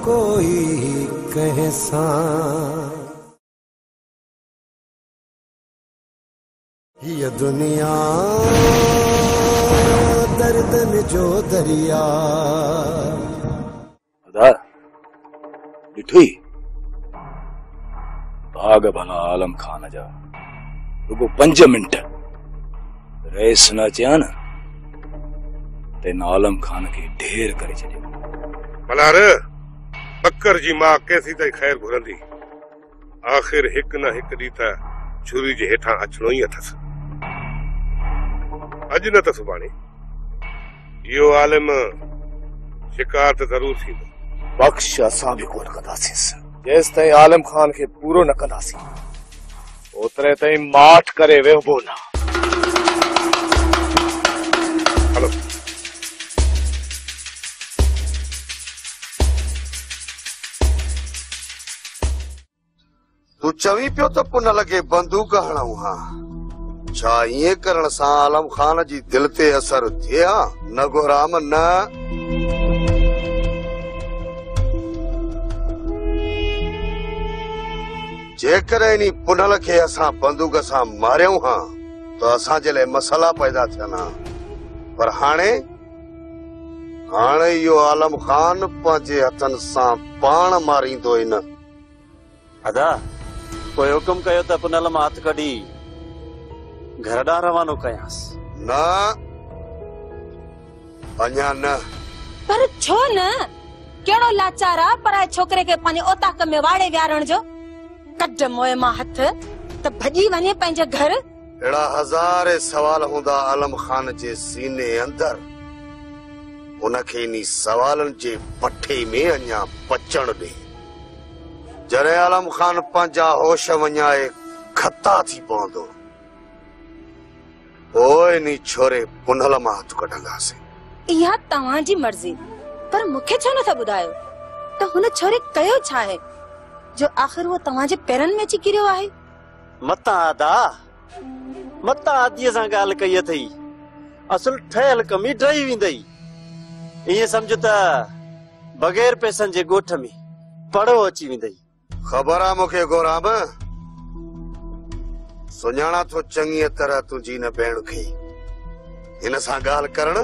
कोई कहे सा ये दुनिया दर्दन जो दरिया डिठी भाग भला आलम खान जा रुगो 5 मिनट रेस न चया न तेन आलम खान के ढेर करे छॾियो मलार बकर जी मां कैसी ताईं खैर घुरंदी आखिर हिक न हिक ॾींहुं त छुरी जे हेठां अचणो ई अथसि अॼु न त सुभाणे इहो आलिम शिकार त ज़रूर थींदो बख्श असां बि कोन कंदासीं जेसि ताईं आलिम खान खे पूरो न कंदासीं ओतिरे ताईं माठ करे वेहबो न हलो तू चवी पियो त पुन लगे बंदूक हणऊं हा छा ईअं करण सां आलम खान जी दिल ते असर थिए हा न गोराम न जेकर इन पुनल खे असां बंदूक सां मारियूं हा त असां जे लाइ मसला पैदा थियन हा पर हाणे इहो आलम खान पंहिंजे हथनि सां पाण मारींदो ई न अदा कोई हुकुम कयो त पुनल मां हथ कढी घर ॾांहुं रवानो कयांसि न अञा न पर छो न कहिड़ो लाचार आहे पराए छोकिरे खे पंहिंजे ओताक में वाड़े विहारण जो कढ मोए मां हथ त भॼी वञे पंहिंजे घर अहिड़ा हज़ारे सवाल हूंदा आलम खान जे सीने अंदर उनखे इन सवालनि जे पठे में अञा पचण ॾे जॾहिं आलम खान पंहिंजा होश वञाए खता थी पवंदो पोइ इन छोरे पुनल मां हथ कढंदासीं इहा तव्हांजी मर्ज़ी पर मूंखे छो नथा ॿुधायो त हुन छोरे कयो छा आहे जो आखिर वो तव्हांजे पेरनि में अची किरियो आहे मता आदीअ सां ॻाल्हि कई अथई असुल ठहियल कमी ड्रही वेंदई ईअं सम्झ त बग़ैर पैसनि जे ॻोठ में पड़ो अची वेंदई ख़बर आहे मूंखे गोराम सुञाणा थो चङी तरह तुंहिंजी न भेण खे हिन सां ॻाल्हि करण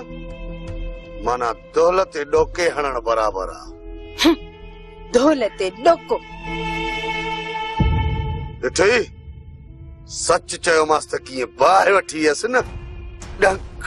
माना दोल ते ॾोके हणण बराबरि आहे दोल ते ॾोको ॾिठई सच चयोमांसि त कीअं बाहि वठी वियसि न ॾंक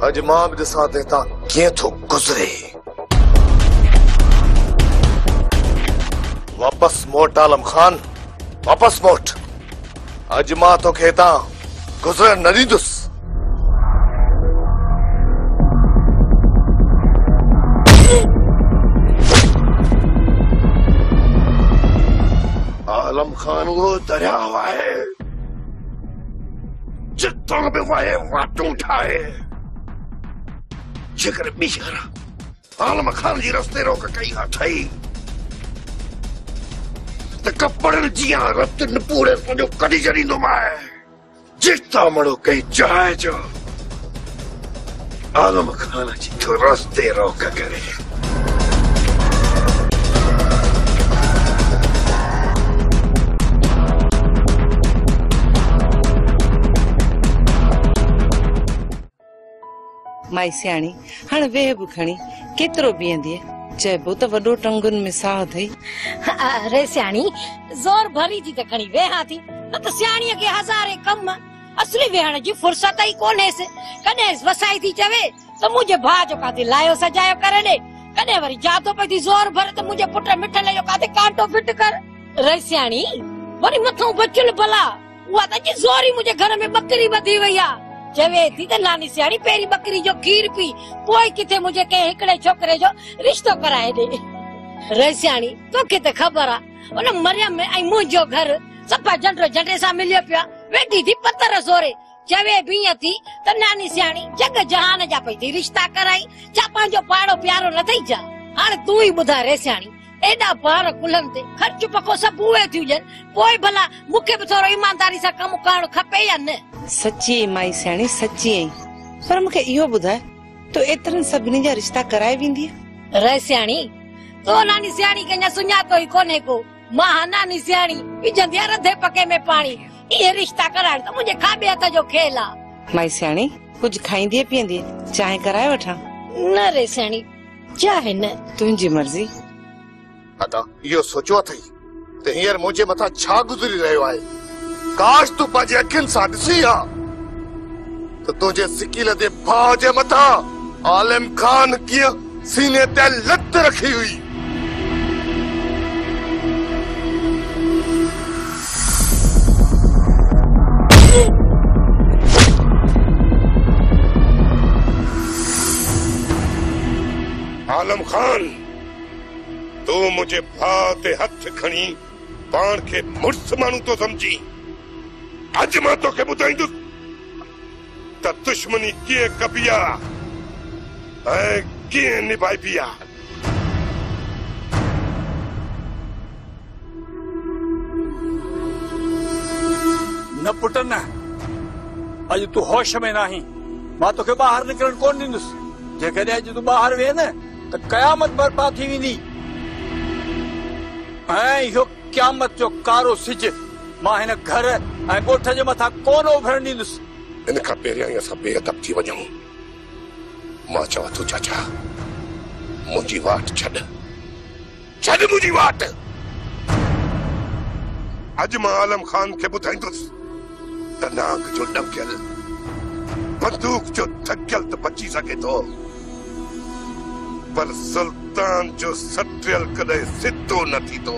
अज मां भी ॾिसां ते तां कीअं थो गुज़रे वापस मोट आलम खान वापस मोट अज मां तोखे तां गुज़रण न ॾींदुसि आलम खान वो दरियाव आहे जितो बि वहे वाटूं ठाहे जेकर ॿीहर आलम खान जी रस्ते रोक कई हा ठही त कपड़नि जीअं रत निपूड़े सॼो कढी छॾींदोमांइ जितां मड़ो कई चाहे जो आलम खान जी तो रस्ते रोक करे माई सियाणी हाणे वेह बि खणी केतिरो बीहंदी चइबो त वॾो टंगुनि में साह अथई अरे सियाणी ज़ोर भरी थी त खणी वेहा थी न त सियाणीअ खे हज़ारे कम असली वेहण जी फुर्सत ई कोन्हेसि कॾहिं वसाई थी चवे त मुंहिंजे भाउ जो काथे लायो सजायो करे ॾे कॾहिं वरी जातो पई थी ज़ोर भर त मुंहिंजे पुट मिठल जो काथे कांटो फिट कर रसियाणी वरी मथां बचियल भला उहा त अॼु ज़ोर ई मुंहिंजे घर में बकरी ॿधी वई आहे चवे थी त नानी सियाणी पहिरीं बकरी जो खीर पी पोइ किथे मुंहिंजे कंहिं हिकिड़े छोकिरे जो रिश्तो कराए ॾे रसियाणी तोखे त ख़बर आहे उन मरियम ऐं मुंहिंजो घर सफ़ा झंडो झंडे सां मिलियो पिया वेठी थी पत्थर सोरे चवे बीह थी त नानी सियाणी जग जहान जा पई थी रिश्ता कराई छा पंहिंजो पाड़ो प्यारो न अथई छा हाणे तूं ई ॿुधाए रसियाणी एॾा पार कुलनि ते ख़र्च पको सभु उहे थियूं ॼनि पोइ भला मूंखे बि थोरो ईमानदारी सां कमु करणु खपे या न सची माई सियाणी सची आई पर मूंखे इहो ॿुधाए तो एतिरनि सभिनी जा रिश्ता कराए वेंदी रसियाणी तो नानी सियाणी कंहिंजा सुञातो ई कोन्हे को मां नानी सियाणी विझंदी आहे रधे पके में पाणी इहे रिश्ता कराइण त मुंहिंजे खाॿे हथ जो खेल आहे माई सियाणी कुझु खाईंदी पीअंदी चांहि कराए वठां न रसियाणी चाहे न तुंहिंजी मर्ज़ी अदा इहो सोचियो अथई त हींअर मुंहिंजे मथां छा गुज़री रहियो आहे काश तूं पंहिंजे अखियुनि सां ॾिसी हा त तुंहिंजे सिकील जे भाउ जे मथां आलिम खान कीअं सीने ते लत रखी हुई आलम खान तू मुझे भाउ ते हथ खणी पाण खे मुड़ुस माण्हू तो समझी अॼु मां तोखे ॿुधाईंदुसि त दुश्मनी कीअं कबी आहे ऐं कीअं निभाइबी आहे न पुट न अॼु तूं होश में नाही मां तोखे ॿाहिरि निकिरण कोन ॾींदुसि जेकॾहिं अॼु तूं ॿाहिरि वेह न त क़यामत बर्पा थी वेंदी ऐं इहो क़यामत जो कारो सिज मां हिन घर ऐं ॻोठ जे मथां कोन उभरण ॾींदुसि इन खां पहिरियां ई असां बेअदब थी वञूं मां चवां थो चाचा मुंहिंजी वाट छॾ मुंहिंजी वाट अॼु मां आलम खान खे ॿुधाईंदुसि त नाग जो ॾकियल बंदूक जो थकियल त बची सघे थो पर सुल्तान जो सटियल कॾहिं सिधो न थींदो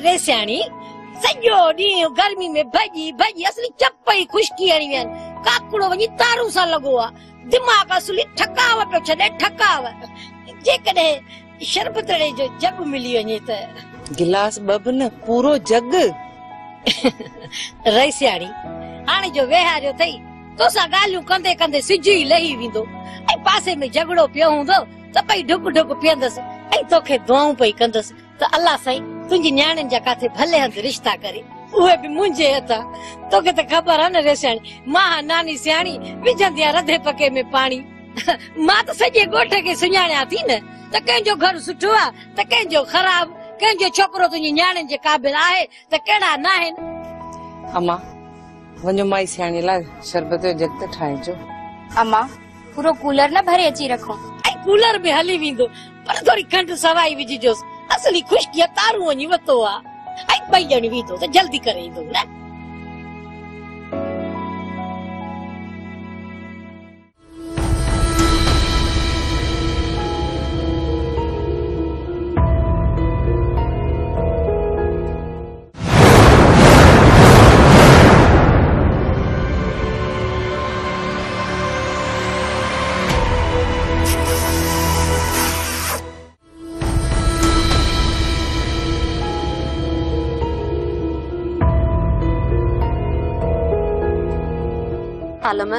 रेसियाणी सॼो ॾींहुं गर्मी में भॼी भॼी असली चप ई खुशकी हणी विया आहिनि काकड़ो वञी तारू सां लॻो आहे दिमाग़ असली ठकाव पियो छॾे ठकाव जेकॾहिं शरबतड़े जो जग मिली वञे त गिलास ॿ बि न पूरो जग रेसियाणी हाणे जो वेहारियो अथई तोसां ॻाल्हियूं कंदे कंदे सिज ई लही वेंदो ऐं पासे में झगड़ो पियो हूंदो त पई ढुक ढुक पीअंदसि ऐं तोखे दुआऊं पई कंदसि त अल्लाह साईं तुंहिंजी न्याणियुनि जा काथे भले हंधि रिश्ता करे उहे बि मुंहिंजे हथ तोखे त ख़बर आहे न रेसियाणी मां नानी सियाणी विझंदी आहे रधे पके में पाणी मां त सॼे ॻोठ खे सुञाणियां थी न त कंहिंजो घर सुठो आहे त कंहिंजो ख़राब कंहिंजो छोकिरो तुंहिंजी न्याणियुनि जे क़ाबिल आहे त कहिड़ा न आहिनि अम्मा वञो माई सियाणी लाइ शरबत जो जग त ठाहिजो अम्मा पूरो कूलर न भरे अची रखो ऐं कूलर बि हली वेंदो पर थोरी खंड सवाई विझिजोसि असली खुशकी तारू वञी वतो आहे ऐं ॿई ॼणी वींदो त जल्दी करे ईंदो न आलम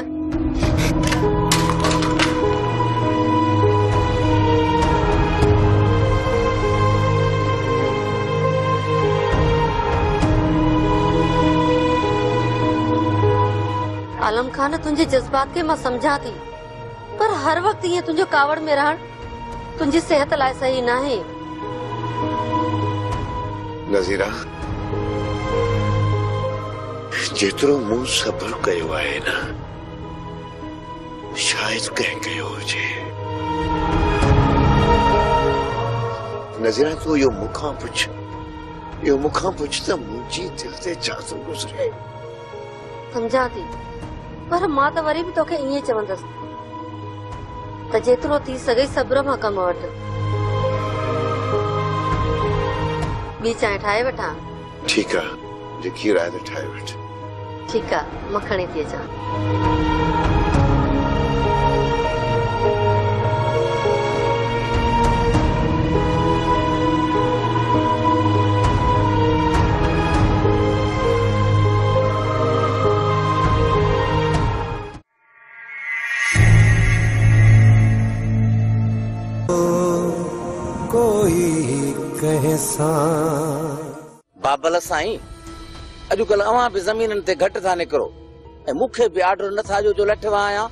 आलम खान तुझे जज्बात के मां समझा थी पर हर वक्त ये तुझो कावड़ में रहन तुझी सेहत लाए सही ना है। नज़ीरा जेतिरो मूं सब्र कयो आहे न शायद कंहिं कयो हुजे। नज़ीरा तूं इहो मूंखां पुछ त मुंहिंजी दिलि ते छा थो गुज़रे। समझा थी पर मां त वरी भी तोखे ईअं चवंदसि त जेतिरो थी सघे सब्र मां कम वठ। ॿी चांहि ठाहे वठां? ठीकु आहे जे खीर आहे त ठाहे वठ। ठीकु आहे मां खणी थी अचां। बाबल साईं अॼुकल्ह अवां भी ज़मीननि ते घटि था निकिरो ऐं मूंखे भी ऑर्डर नथा ॾियो जो लठवा आहियां।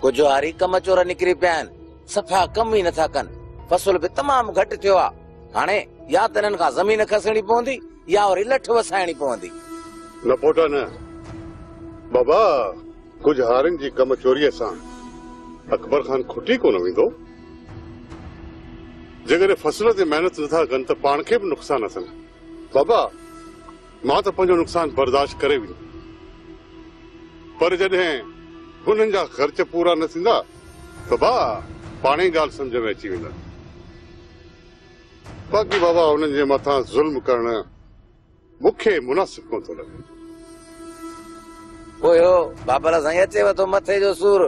कुझु हारी कम चोर निकिरी पिया आहिनि सफ़ा कम ई नथा कनि। फसल भी तमामु घटि थियो आहे। हाणे या त इन्हनि खां ज़मीन खसणी पवंदी या वरी लठ वसाइणी पवंदी। न पोटा न बाबा कुझु हारियुनि जी कम चोरीअ सां अकबर खान खुटी कोन वेंदो। जेकॾहिं फसल ते महिनत नथा कनि त पाण खे बि नुक़सान अथनि। बाबा मां त पंहिंजो नुक़सान बर्दाश्त करे वेंदुमि पर जॾहिं हुननि जा ख़र्च पूरा न थींदा त पाणे ई ॻाल्हि सम्झ में अची वेंदा। बाक़ी बाबा हुननि जे मथां ज़ुल्म करणु मूंखे मुनासिब कोन थो लॻे। पोयो बाबल साईं अचेव थो मथे जो सूर।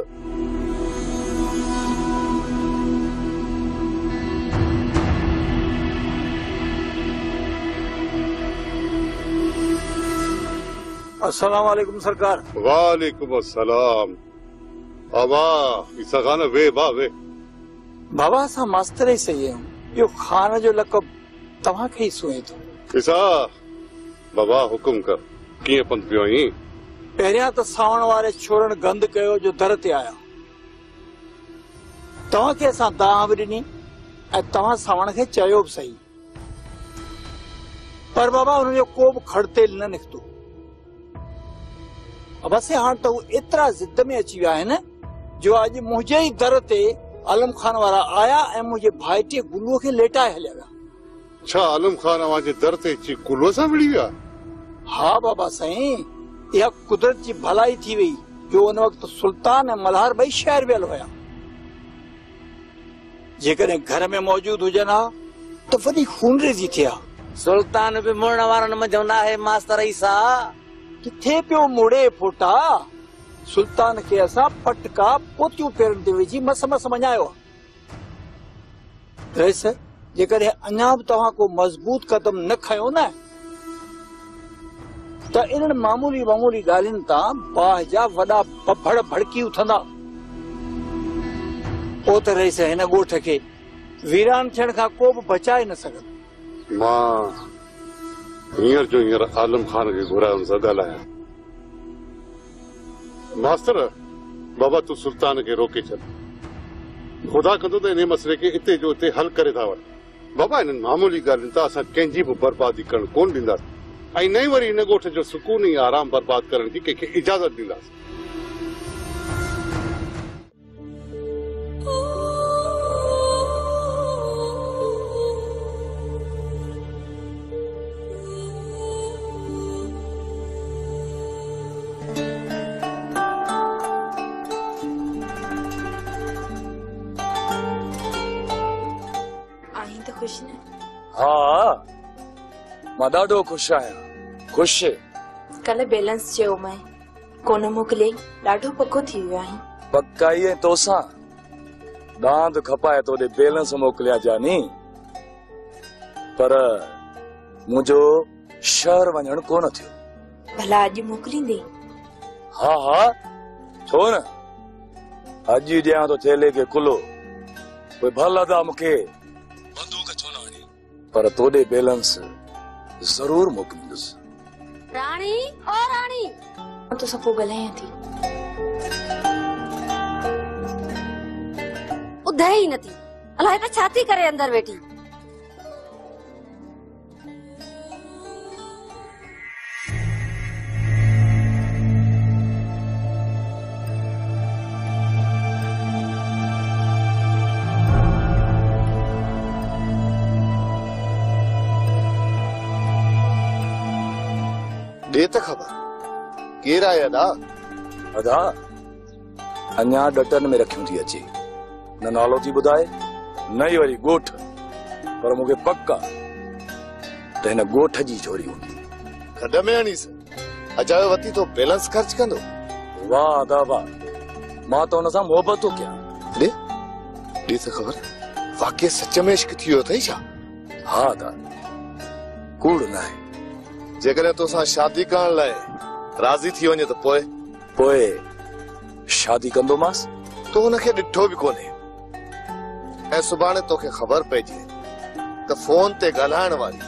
अस्सलाम वालेकुम सरकार। वालेकुम अस्सलाम। बाबा ईसा खान वे वे बाबा असां मास्तर ई सही आहियूं। इहो खान जो लक़ब तव्हांखे ई सुहे थो। ईसा बाबा हुकुम कर कीअं पंध पियो आहीं? पहिरियां त सावण वारे छोरन गंद कयो जो दर ते आया। तव्हांखे असां दाह बि ॾिनी ऐं तव्हां सावण खे चयो बि सही पर बाबा हुननि जो को बि खड़तेल न निकितो। बस हाणे त हू एतिरा ज़िद में अची विया आहिनि जो अॼु मुंहिंजे ई दर ते आलम खान वारा आया ऐं मुंहिंजे भाइटे गुलूअ खे लेटाए हलिया विया। छा आलम खान अवांजे दर ते अची गुलूअ सां विड़ी विया? हा बाबा साईं इहा कुदरत जी भलाई थी वई जो उन वक़्तु सुल्तान ऐं मल्हार ॿई शहर वियल हुया। जेकॾहिं घर में मौजूद हुजनि हा त वॾी खूनरेज़ी थिए हा। सुल्तान भी मुड़न वारनि मंझि न आहे मास्तर ईसा। किथे पियो मुड़े पोटा। सुल्तान खे असां पटका पोतियूं पेरनि ते विझी मस मस मञायो। रईस जेकॾहिं अञा बि तव्हां को मज़बूत कदम न खयो न त इन्हनि मामूली ॻाल्हियुनि तां बाहि जा वॾा भड़ भड़की उथंदा। पोइ त रईस हिन ॻोठ खे वीरान थियण खां को बि बचाए न सघंदो। मां हींअर जो हींअर आलम खान खे घुरायो सां ॻाल्हायां। मास्तर बाबा तूं सुल्तान खे रोके छॾ। खुदा कंदो त इन मसइले खे इते जो इते हल करे था वञनि। बाबा इन्हनि मामूली ॻाल्हियुनि तां असां कंहिंजी बि बर्बादी करणु कोन ॾींदासीं ऐं न ई वरी हिन ॻोठ जो सुकून ऐं आराम बर्बाद करण जी कंहिंखे इजाज़त ॾींदासीं। हाँ मां ॾाढो ख़ुशि आहियां। ख़ुशि कल बैलेंस चयो मैं कोन मोकिले ॾाढो पको थी वियो आहीं। पकाई ऐं तोसां दांद खपाए तो ॾे बैलेंस मोकिलिया जानी पर मुंहिंजो शहर वञण कोन थियो। भला अॼु मोकिलींदे? हाँ हाँ छो न अॼु ई ॾियां तो थेले खे खुलो कोई भला था मूंखे बंदूक छो न वञे पर तोॾे बैलेंस जरूर मोकिलींदुसि। राणी ओ राणी तो सपो ॻाल्हायां थी ॿुधे ई नथी अलाए त छा थी करे अंदर वेठी। दे त खबर केर आहे अदा? अदा अञा डटन में रखियूं थी अचे न नालो थी ॿुधाए न ई वरी ॻोठ पर मूंखे पक आहे त हिन ॻोठ जी चोरी हूंदी। गॾ में आणीस अजायो वती तो बैलेंस ख़र्च कंदो। वाह अदा वाह मां त हुन सां मोहबत थो कयां। दे त खबर वाकई सच में इश्क थी वियो अथई छा? हा अदा कूड़ न आहे। जेकॾहिं तोसां शादी करण लाइ राज़ी थी वञे त पोइ शादी कंदोमांसि। तो हुनखे ॾिठो बि कोन्हे ऐं सुभाणे तोखे ख़बर पइजे त फोन ते ॻाल्हाइण वारी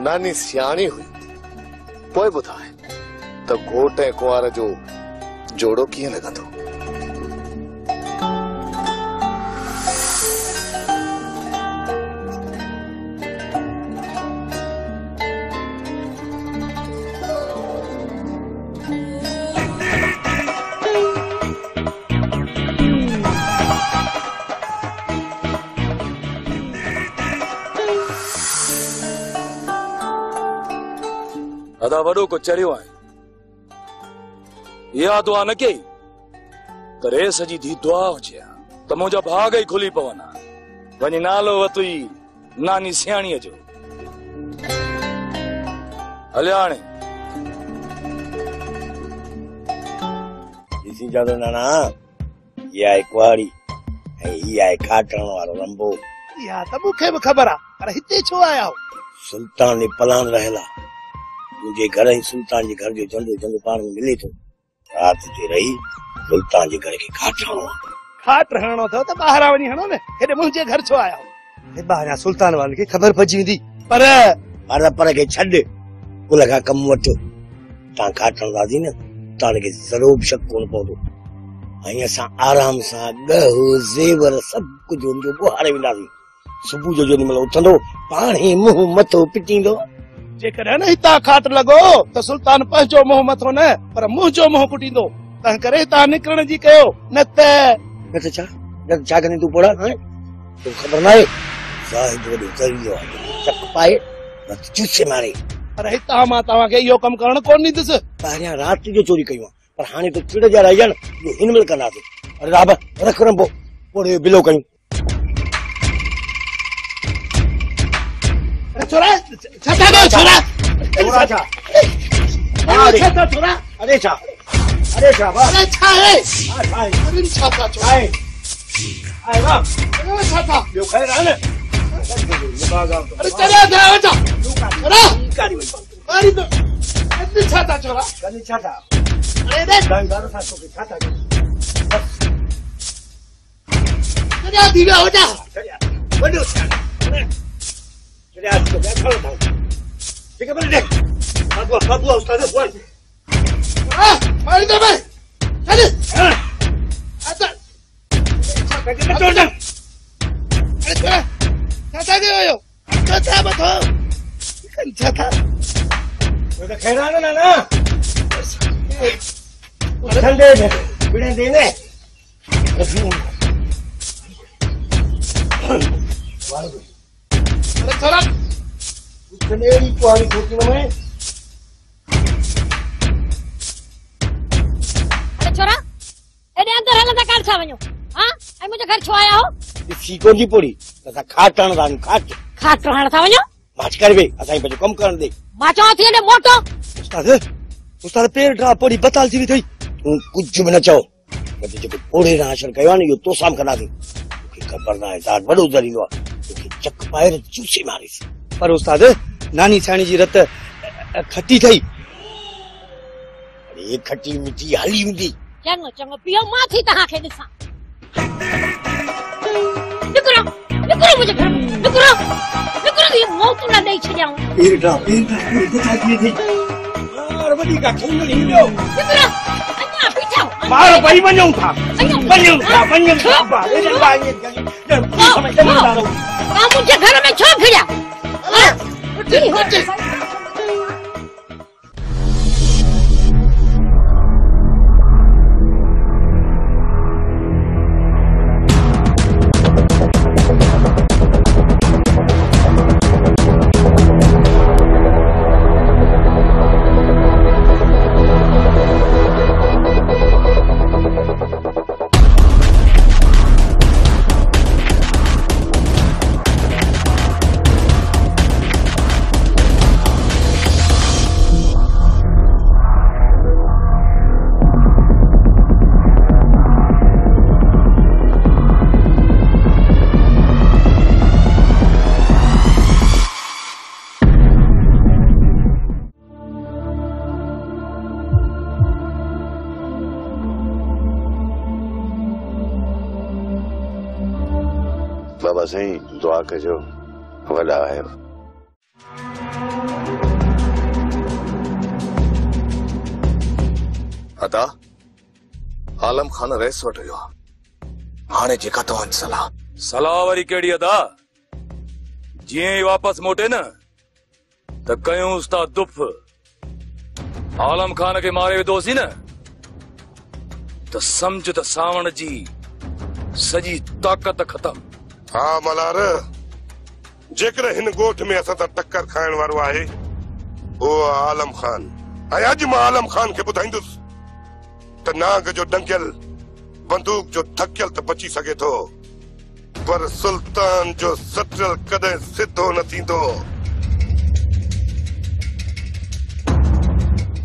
नानी सियाणी हुई पोइ ॿुधाए त घोट ऐं कुंवार जो जोड़ो कीअं लॻंदो। अदा वॾो को चरियो आहे इहा दुआ न कई त रेस जी धी दुआ हुजे त मुंहिंजा भाग ई खुली पवनि वञी नालो वतुई नानी सियाणीअ जो। हलिया हाणे ॾिसी जादो नाना इहा आहे कुआड़ी ऐं हीअ आहे खाटण वारो रंबो। इहा त मूंखे बि ख़बर आहे पर हिते छो आया हो? सुल्तान जी पलान रहियल आहे मुंहिंजे घर ई सुल्तान जे घर जो जंदो जंदो पाण में मिले थो। राति जो रही सुल्तान जे घर खे खाट हणो आहे। खाट हणो अथव त ॿाहिरां वञी हणो न हेॾे मुंहिंजे घर छो आया हो? ॿाहिरां सुल्तान वारनि खे ख़बर पइजी वेंदी। पर खे छॾ कुल खां कमु वठो। तव्हां खाट हणंदासीं न तव्हांखे ज़रो बि शक कोन पवंदो ऐं असां आराम सां ॻहु ज़ेवर सभु कुझु हुनजो ॿुहारे वेंदासीं। सुबुह जो जेॾी महिल उथंदो पाण ई मुंहुं मथो पिटींदो। जेकॾहिं न हितां खाट लॻो त सुल्तान पंहिंजो मुंहुं मथो न पर मुंहिंजो मुंहुं पुटींदो। तंहिं करे हितां निकिरण जी कयो न त छा कंदी तूं पोड़ा तूं ख़बर न आहे ज़ाहिद वॾो ज़रीलो आहे चक पाए रत चूसे मारे। पर हितां मां तव्हांखे इहो कमु करणु कोन ॾींदुसि। पहिरियां राति जो चोरी कयूं पर हाणे तो चिड़ जा रहिया इहो हिन महिल कंदासीं। अरे राब रख रंबो पोइ बिलो कयूं। छोरा छा था कयो छोरा? छोरा छा? छा था छोरा? अरे छा वाह अरे छा आहे? अरे छा था छोरा? आए वाह छा था? ॿियो खैर आहे न? अरे चला था वठा छोरा मारी तो कदी छा था छोरा? कदी छा था? अरे रे दारू सां तोखे छा था चला दीवा वठा वॾो छा ठीक है बोले बाबू उस्ताद बोल मार दे भाई चल अच्छा छोड़ दे। अरे क्या गए हो क्या बताओ क्या था? तो खैर आना ना ठंडे बिना देने अरे छोरा कनेरी कुआरी खोटी में अरे छोरा एडे अंदर हलंदा कान छा वञो हां ऐं मुंहिंजे घर छो आया हो? ॾिसी कोन थी पड़ी असां खाट हणंदा आहियूं खाट हणण था वञो माच कर वे असां पंहिंजो कमु करण दे। मां चवां थी एडे मोटो उस्ताद पेर ड्रा पड़ी बताल थी थई तूं कुझु बि न चओ जेको पोड़े राशन कयो आहे न इहो तोसां कंदासीं। मूंखे ख़बर न आहे तव्हां वॾो ज़रीलो आहे तोखे चक पाए चूसी मारीस। पर उस्ताद नानी साणी जी रत खटी थई। अरे खटी मिठी हली हूंदी चङो चङो पियो मां थी तव्हांखे ॾिसां निकिरो निकिरो मुंहिंजे घर निकिरो निकिरो इहो मौत न ॾेई छॾियां बेटा ॿुधा जी मार वॾी का ठुंगड़ी ॾियो निकिरो अञा बीठो मार भई वञूं था बारे लाइ समय चलंदा रहो तव्हां मुंहिंजे घर में छो घिरिया उठी उठी बाबा साईं दुआ कजो वॾा आहियो अदा आलम खान रेस वटि वियो हाणे जेका तव्हांजी सलाह सलाह वरी कहिड़ी अदा जीअं ई वापसि मोटे न त कयूंसि था दुफ़ आलम खान खे मारे विधोसीं न त सम्झ त सावण जी सॼी ताक़त ख़तम हाँ मलार जेकर हिन गोठ में असां सां टक्कर खाइण वारो आहे उहो आलम खान ऐं अॼु मां आलम खान खे ॿुधाईंदुसि त नाग जो डंकियल बंदूक जो थकियल त बची सघे थो पर सुल्तान जो सटल कॾहिं सिधो न थींदो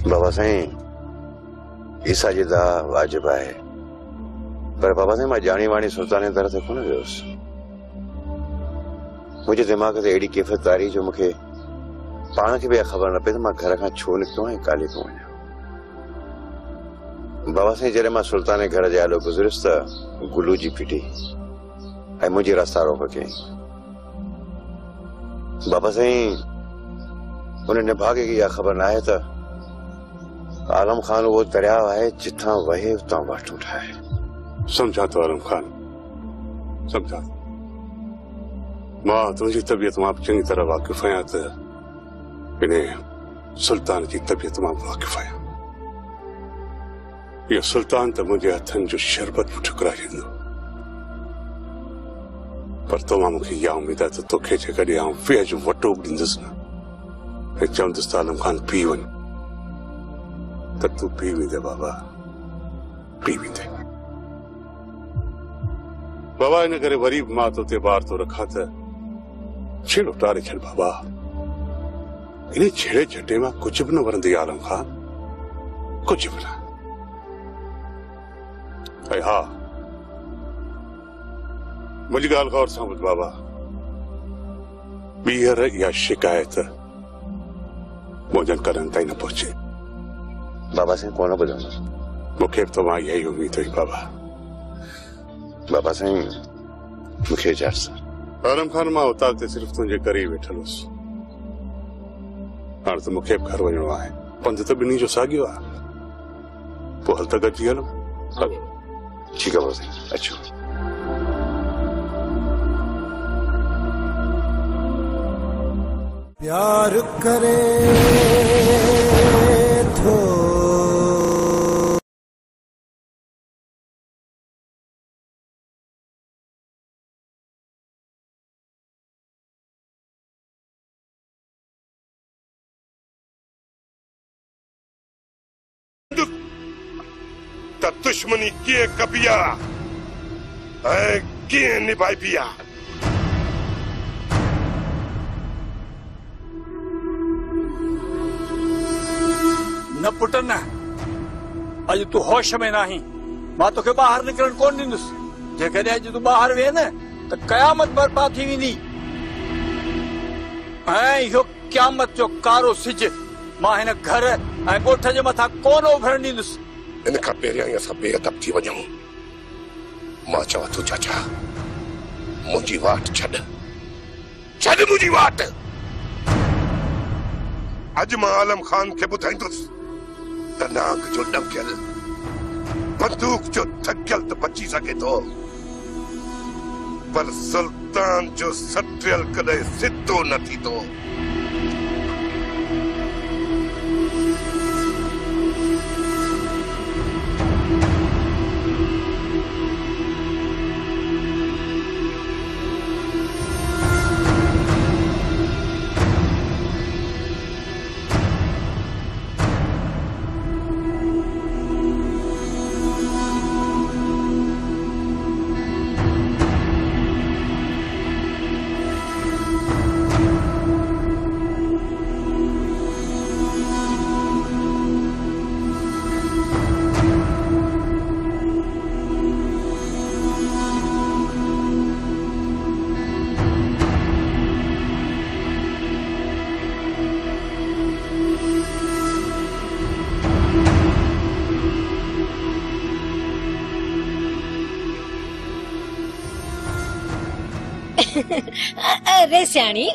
बाबा साईं ईसा जी दा वाजिब आहे पर बाबा साईं मां जाणी वाणी सुल्तान जे दर ते कोन वियुसि मुझे दिमाग से एडी कैफियत आ रही जो मुझे पान के भी खबर न पे तो मैं घर का छो निकतो है काले को बाबा से जरे मां सुल्तान के घर जालो गुजरिस त गुलू जी पिटी ऐ मुझे रास्ता रोक के बाबा से उन्हें भागे की खबर ना है तो आलम खान वो दरिया है जितना वहे उतना वाट उठाए समझा तो आलम खान समझा मां तुझी तबीयत मां चंगी तरह वाकिफ आहियां त इन्हें सुल्तान की तबीयत मां वाकिफ आहियां ये सुल्तान तो मुझे हथन जो शरबत ठुकरा छॾींदो पर तव्हां मूंखे इहा उम्मीद आहे त तोखे जेकॾहिं आउं वेह जो वटो बि ॾींदुसि न ऐं चवंदुसि त आलम खान पी वञ त तूं पी वेंदे बाबा पी वेंदे बाबा इन करे वरी मां तोते ॿार तो रखा त छेड़ो टारे छॾ बाबा इन छेड़े झटे मां कुझु बि न वरंदी आलम खान कुझु बि न ऐं हा मुंहिंजी ॻाल्हि गौर सां ॿुध बाबा ॿीहर इहा शिकायत मुंहिंजनि कदनि ताईं न पहुचे बाबा साईं कोन ॿुधंदुसि मूंखे बि तव्हां इहा ई उमेद हुई बाबा बाबा साईं मूंखे इजाज़त आलम खान मां उतां ते सिर्फ़ तुंहिंजे करे ई वेठल हुअसि हाणे त मूंखे बि घर वञिणो आहे पंधु त ॿिन्ही जो साॻियो आहे पोइ हल त गॾिजी हलूं हलो ठीकु आहे बाबा साईं अचो प्यार करे थो त दुश्मनी कीअं कबी आहे ऐं कीअं निभाइबी आहे न पुट न अॼु तूं होश में नाही मां तोखे ॿाहिरि निकिरण कोन ॾींदुसि जेकॾहिं अॼु तूं ॿाहिरि वेह न त क़यामत बर्पा थी वेंदी ऐं इहो क़यामत जो कारो सिज मां हिन घर ऐं ॻोठ जे मथां कोन उभरण ॾींदुसि इन खां पहिरियां ई असां बेअदब थी वञूं। मां चवां थो चाचा, मुंहिंजी वाट छॾ मुंहिंजी वाट। अॼु मां आलम खान खे ॿुधाईंदुसि त नाग जो ॾकियल बंदूक जो थकियल त बची सघे थो, पर सुल्तान जो सटियल कॾहिं सिधो न थींदो। अरे सियाणी,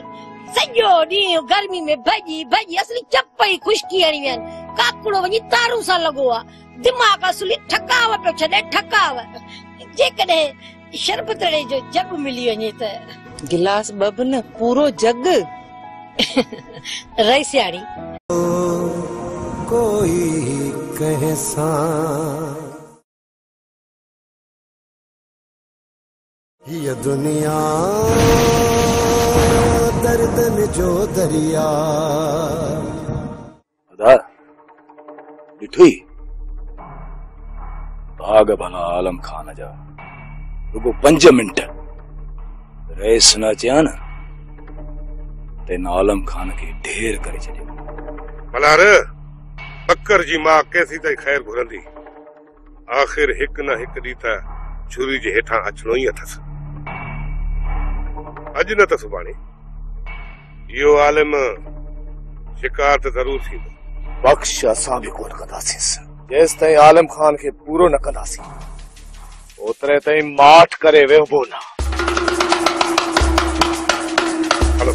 सॼो ॾींहुं गर्मी में भॼी भॼी असली चप ई खुशकी हणी विया आहिनि। काकुड़ो वञी तारू सां लॻो आहे। दिमाग़ असली ठकाव पियो छॾे, ठकाव। जेकॾहिं शरबतड़े जो जग मिली वञे त गिलास ॿ न पूरो जग। रही सियाणी, कोई कहे सा ये दुनिया दर्दन जो दरिया। ॾिठी भाग भला आलम खान जा, रुगो 5 मिंट रेस न अचिया न त इन आलम खान खे ढेर करे छॾियो। मल्हार, बकर जी मां कैसी ताईं ख़ैर घुरंदी। आख़िर हिकु न हिकु ॾींहुं त छुरी जे हेठां अचणो ई अथसि। अॼु न त सुभाणे इहो आलिम शिकार त ज़रूर थींदो। बख्श असां बि कोन कंदासीं जेसि ताईं आलम खान खे पूरो न कंदासीं, ओतिरे ताईं माठ करे वेहबो न। हलो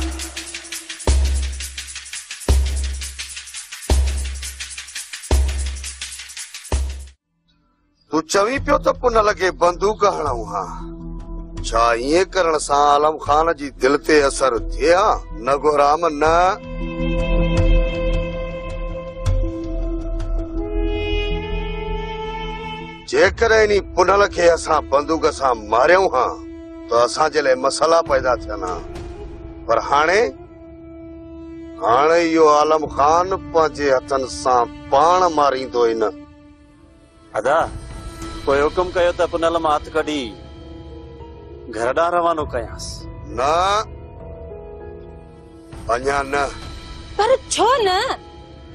तू चवी पियो त पुन लगे बंदूक हणऊं हा। छा ईअं करण सां आलम खान जी दिल ते असर थिए हा? न गोराम न। जेकर इन पुनल खे असां बंदूक सां मारियूं हा त असांजे लाइ मसला पैदा थियनि हा। पर हाणे इहो आलम खान पंहिंजे हथनि सां पाण मारींदो ई न। अदा कोई हुकुम कयो त पुनल मां हथ कढी घर ॾांहुं रवानो कयांसि। न, अञा न। पर छो न?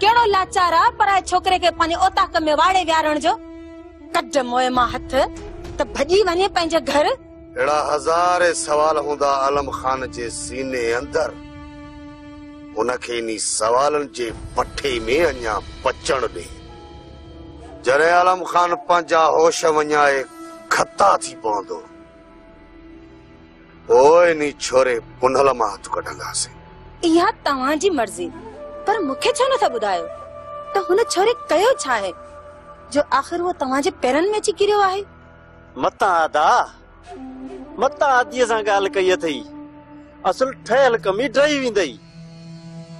कहिड़ो लाचार आहे पराए छोकिरे खे पंहिंजे ओताक में वाड़े विहारण जो? कढ मोए मां हथ त भॼी वञे पंहिंजे घर। अहिड़ा हज़ारे सवाल हूंदा आलम खान जे सीने अंदर, उनखे इन सवालनि जे पठे में अञा पचण ॾे। जॾहिं आलम खान पंहिंजा होश वञाए खता थी पवंदो, पोइ इन छोरे पुनल मां हथ कढंदासीं। इहा तव्हांजी मर्ज़ी, पर मूंखे छो नथा ॿुधायो त हुन छोरे कयो छा आहे जो आख़िर वो तव्हांजे पेरनि में अची किरियो आहे? मता आदीअ सां ॻाल्हि कई अथई, असुल ठहियल कमी ड्राई वेंदई।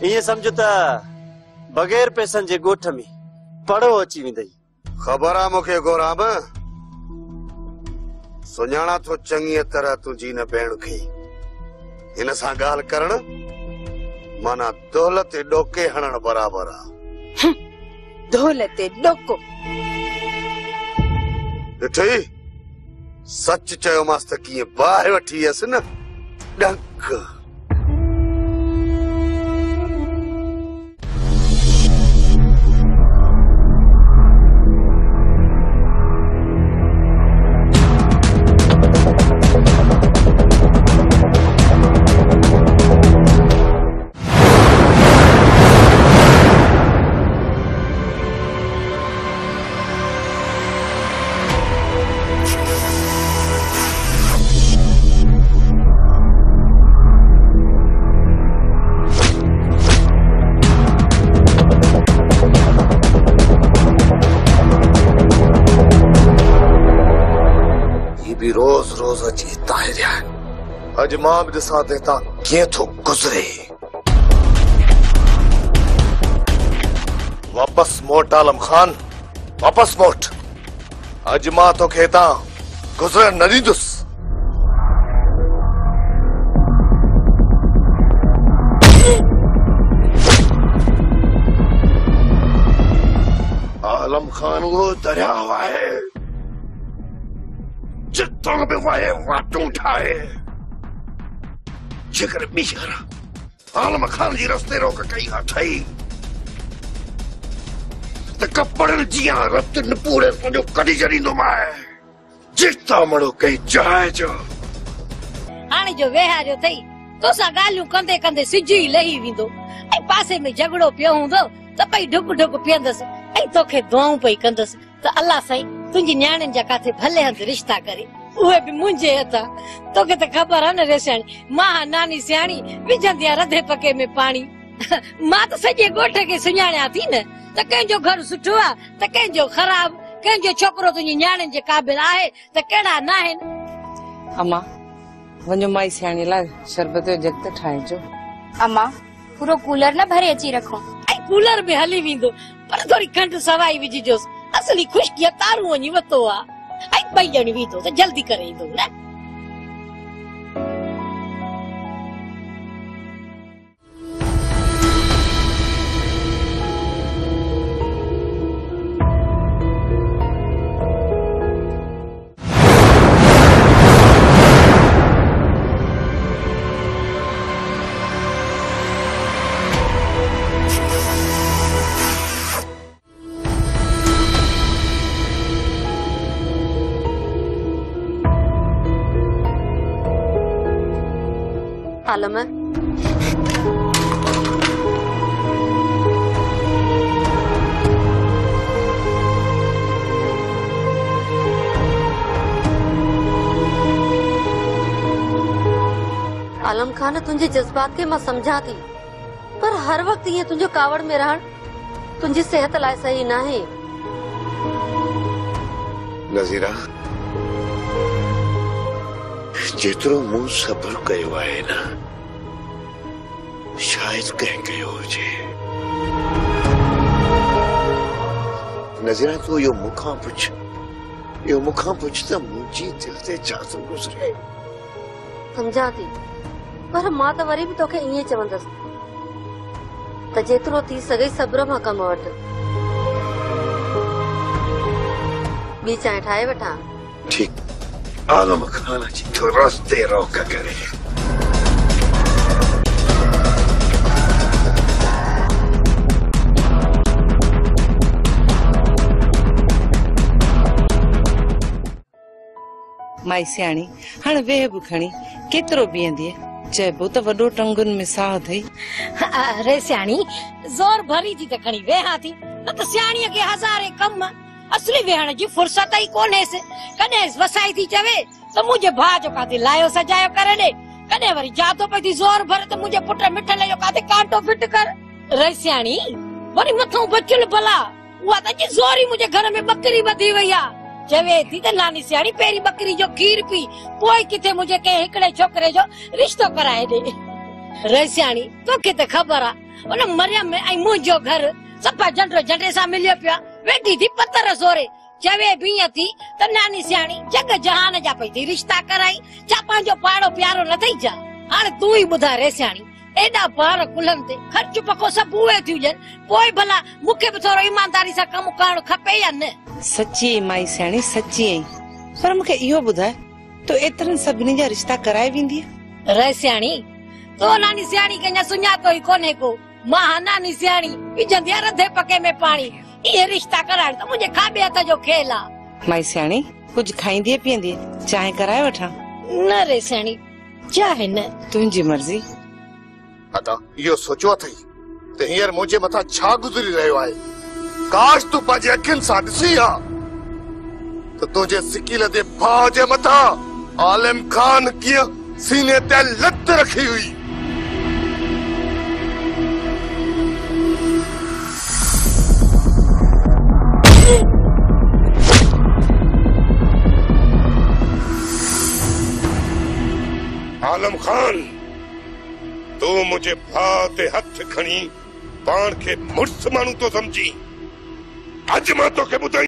ईअं सम्झ त बग़ैर पैसनि जे ॻोठ में पड़ो अची वेंदई। ख़बर आहे मूंखे गोराम, सुञाणा थो चङीअ तरह तुंहिंजी न भेण खे। हिन सां ॻाल्हि करण माना दोल ते ॾोके हणण बराबर आहे। दोल ते ॾोको? ॾिठई, सच चयोमांसि त कीअं बाहि वठी वियसि न, ॾंक। रोज रोज अची ताहिरिया अज मां भी ॾिसां ते ता कीअं थो गुज़रे। वापस मोट आलम खान, वापस मोट। अज मां तोखे हितां गुज़रण न ॾींदुसि। आलम खान वो दरिया है जितों भी वाहे वाटूं ठाए जेकर मीशर आलम खान जी रस्ते रोक कई हथई त कपड़न जियां रत न पूरे सॼो कढी छॾींदो मां जिता मड़ो कई जाए जो हाणे जो वेहा जो थई तोसां ॻाल्हियूं कंदे कंदे सिज ई लही वेंदो ऐं पासे में झगड़ो पियो हूंदो त पई ढुक ढुक पीअंदसि ऐं तोखे दुआऊं पई कंदसि त अल्लाह साईं तुंहिंजी न्याणियुनि जा काथे भले हंधि रिश्ता करे उहे बि मुंहिंजे हथां। तोखे त ख़बर आहे न रेसियाणी मां नानी सियाणी विझंदी आहे रधे पके में पाणी। मां त सॼे ॻोठ खे सुञाणियां थी न त कंहिंजो घर सुठो आहे त कंहिंजो ख़राब, कंहिंजो छोकिरो तुंहिंजी न्याणियुनि जे क़ाबिल आहे त कहिड़ा न आहिनि। अम्मा वञो माई सियाणी लाइ शरबत जो जग त ठाहिजो। अम्मा पूरो कूलर न भरे अची रखो। ऐं कूलर बि हली वेंदो पर थोरी खंड सवाई विझजोसि। असली खुशकीअ तारू वञी वरितो आहे ऐं 2 ॼणी वेंदो त जल्दी करे ईंदो न। आलम आलम खान तुंहिंजे जज्बात खे मां समझां थी पर हर वक्त ईअं तुंहिंजो कावड़ में रहण तुंहिंजी सेहत लाइ सही न आहे। नज़ीरा जेतिरो मूं सब्र कयो आहे न शायदि कंहिं कयो हुजे। नज़ीरा तूं इहो मूंखां पुछ त मुंहिंजी दिलि ते छा थो गुज़रे। समझां थी पर मां त वरी बि तोखे ईअं चवंदसि त जेतिरो थी सघे सब्र मां कम वठ। ॿी चांहि ठाहे वठां? ठीकु। आलम खान जी तो रस्ते रोक करे माई सियाणी हाणे वेह बि खणी केतिरो बीहंदी चइबो त वॾो टंगुनि में साह अथई। अरे सियाणी ज़ोर भरी थी त खणी वेहा थी न त सियाणीअ खे हज़ारे कम असली वेहण जी फुर्सत ई कोन्हेसि। कॾहिं वसाई थी चवे त मुंहिंजे भाउ जो काथे लायो सजायो करे ॾे, कॾहिं वरी जातो पई थी ज़ोर भर त मुंहिंजे पुट मिठल जो काथे कांटो फिट कर। रसियाणी वरी मथां बचियल भला उहा त ज़ोर ई मुंहिंजे घर में बकरी ॿधी वई आहे। चवे थी त नानी सियाणी पहिरीं बकरी जो खीर पी पोइ किथे मुंहिंजे कंहिं हिकिड़े छोकिरे जो रिश्तो कराए ॾे। रसियाणी तोखे त ख़बर आहे उन मरियम ऐं मुंहिंजो घर सफ़ा झंडो झंडे सां मिलियो पियो वेठी थी पत्थर ज़ोरे। चवे भी थी त नानी सियाणी जग जहान जा पई थी रिश्ता कराई छा पंहिंजो पाड़ो प्यारो न थई जा। हाणे तूं ई ॿुधाए रे सियाणी एॾा पार कुलनि ते ख़र्च पको सभु उहे थी हुजनि पोइ भला मूंखे बि थोरो ईमानदारी सां कमु करणु खपे या न। सची माई सियाणी सची आई पर मूंखे इहो ॿुधाए तूं एतिरनि सभिनी जा रिश्ता कराए वेंदी? रे सियाणी तो नानी सियाणी खे अञा सुञातो ई कोन्हे को। मां नानी सियाणी विझंदी आहे रधे पके में पाणी। ये रिश्ता कराइण त मुंहिंजे खाॿे हथ जो खेल आहे। माई सियाणी कुझु खाईंदी पीअंदी चांहि कराए वठां? न रे सियाणी चाहे न तुंहिंजी मर्ज़ी। अदा इहो सोचियो अथई त हींअर मुंहिंजे मथां छा गुज़री रहियो आहे। काश तूं पंहिंजे अखियुनि सां ॾिसी हा त तुंहिंजे सिकील जे भाउ जे मथां आलिम खान कीअं सीने ते लत रखी हुई। खान तू मुझे भाउ ते हथ खणी पाण खे मुड़स माण्हू तो समझी। अज मां तोखे ॿुधाई